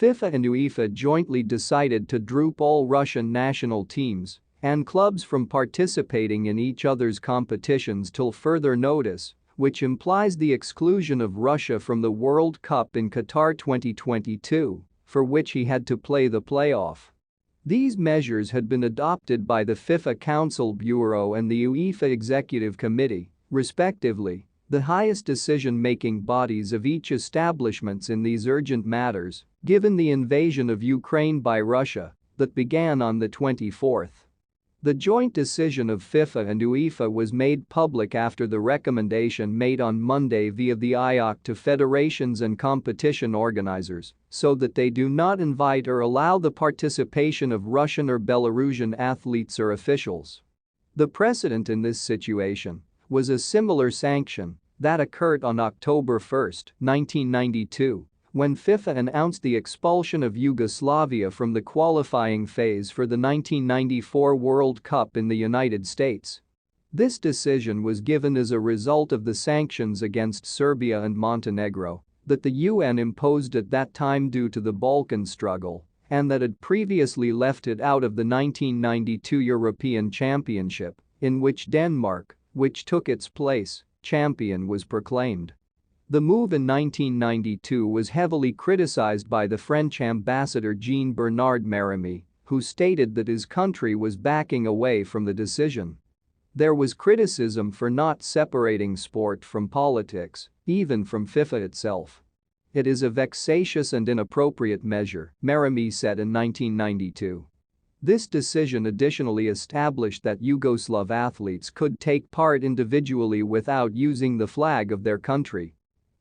FIFA and UEFA jointly decided to drop all Russian national teams and clubs from participating in each other's competitions till further notice, which implies the exclusion of Russia from the World Cup in Qatar 2022, for which he had to play the playoff. These measures had been adopted by the FIFA Council Bureau and the UEFA Executive Committee, respectively, the highest decision-making bodies of each establishments in these urgent matters, given the invasion of Ukraine by Russia that began on the 24th. The joint decision of FIFA and UEFA was made public after the recommendation made on Monday via the IOC to federations and competition organizers so that they do not invite or allow the participation of Russian or Belarusian athletes or officials. The precedent in this situation was a similar sanction that occurred on October 1, 1992, when FIFA announced the expulsion of Yugoslavia from the qualifying phase for the 1994 World Cup in the United States. This decision was given as a result of the sanctions against Serbia and Montenegro that the UN imposed at that time due to the Balkan struggle and that had previously left it out of the 1992 European Championship, in which Denmark, which took its place, champion, was proclaimed. The move in 1992 was heavily criticized by the French ambassador Jean-Bernard Meremy, who stated that his country was backing away from the decision. There was criticism for not separating sport from politics, even from FIFA itself. It is a vexatious and inappropriate measure, Meremy said in 1992. This decision additionally established that Yugoslav athletes could take part individually without using the flag of their country.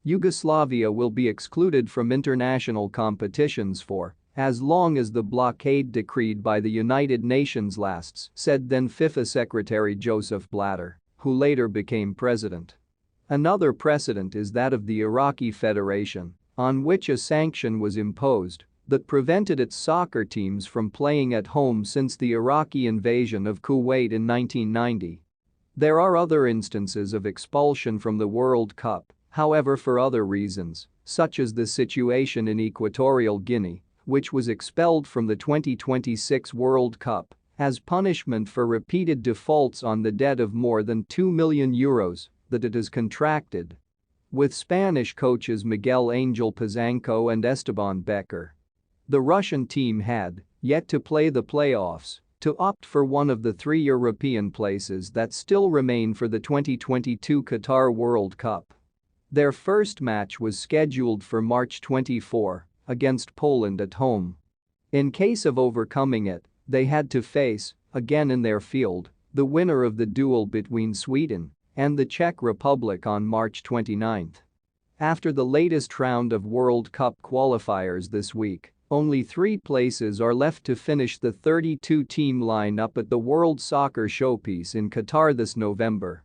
Yugoslavia will be excluded from international competitions for as long as the blockade decreed by the United Nations lasts, said then FIFA Secretary Joseph Blatter, who later became president. Another precedent is that of the Iraqi Federation, on which a sanction was imposed that prevented its soccer teams from playing at home since the Iraqi invasion of Kuwait in 1990. There are other instances of expulsion from the World Cup, however, for other reasons, such as the situation in Equatorial Guinea, which was expelled from the 2026 World Cup as punishment for repeated defaults on the debt of more than €2 million that it has contracted. With Spanish coaches Miguel Angel Pizanco and Esteban Becker. The Russian team had yet to play the playoffs to opt for one of the 3 European places that still remain for the 2022 Qatar World Cup. Their first match was scheduled for March 24 against Poland at home. In case of overcoming it, they had to face, again in their field, the winner of the duel between Sweden and the Czech Republic on March 29. After the latest round of World Cup qualifiers this week, only 3 places are left to finish the 32-team lineup at the World Soccer Showpiece in Qatar this November.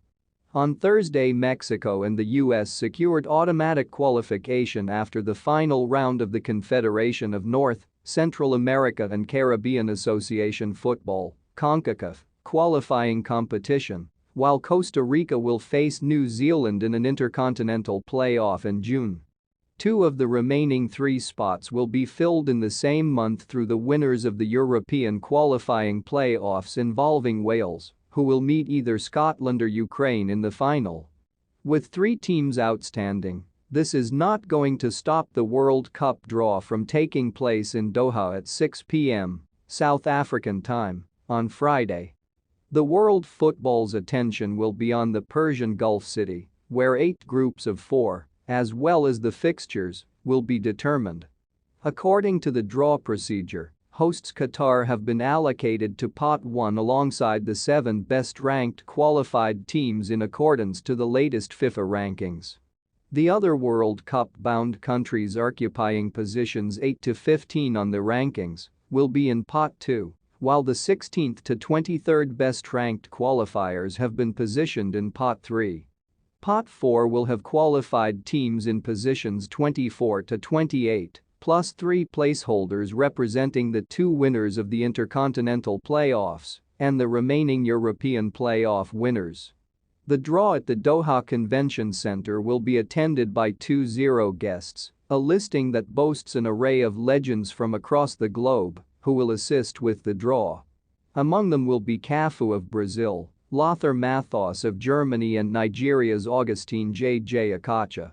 On Thursday, Mexico and the U.S. secured automatic qualification after the final round of the Confederation of North, Central America and Caribbean Association Football (CONCACAF) qualifying competition, while Costa Rica will face New Zealand in an intercontinental playoff in June. 2 of the remaining 3 spots will be filled in the same month through the winners of the European qualifying playoffs involving Wales, who will meet either Scotland or Ukraine in the final. With 3 teams outstanding, this is not going to stop the World Cup draw from taking place in Doha at 6 p.m. South African time on Friday. The world football's attention will be on the Persian Gulf city, where 8 groups of 4, as well as the fixtures, will be determined. According to the draw procedure, hosts Qatar have been allocated to Pot 1 alongside the 7 best-ranked qualified teams in accordance to the latest FIFA rankings. The other World Cup-bound countries occupying positions 8 to 15 on the rankings will be in Pot 2, while the 16th to 23rd best-ranked qualifiers have been positioned in Pot 3. Pot 4 will have qualified teams in positions 24 to 28. Plus 3 placeholders representing the 2 winners of the Intercontinental Playoffs and the remaining European playoff winners. The draw at the Doha Convention Center will be attended by 20 guests, A listing that boasts an array of legends from across the globe who will assist with the draw. Among them will be Cafu of Brazil, Lothar Matthaus of Germany and Nigeria's Augustine J.J. Okocha.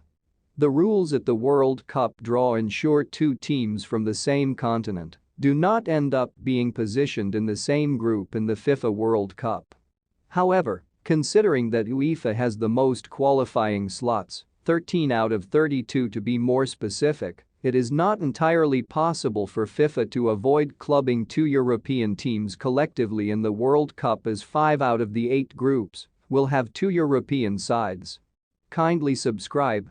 The rules at the World Cup draw ensure two teams from the same continent do not end up being positioned in the same group in the FIFA World Cup. However, considering that UEFA has the most qualifying slots, 13 out of 32 to be more specific, it is not entirely possible for FIFA to avoid clubbing two European teams collectively in the World Cup, as 5 out of the 8 groups will have two European sides. Kindly subscribe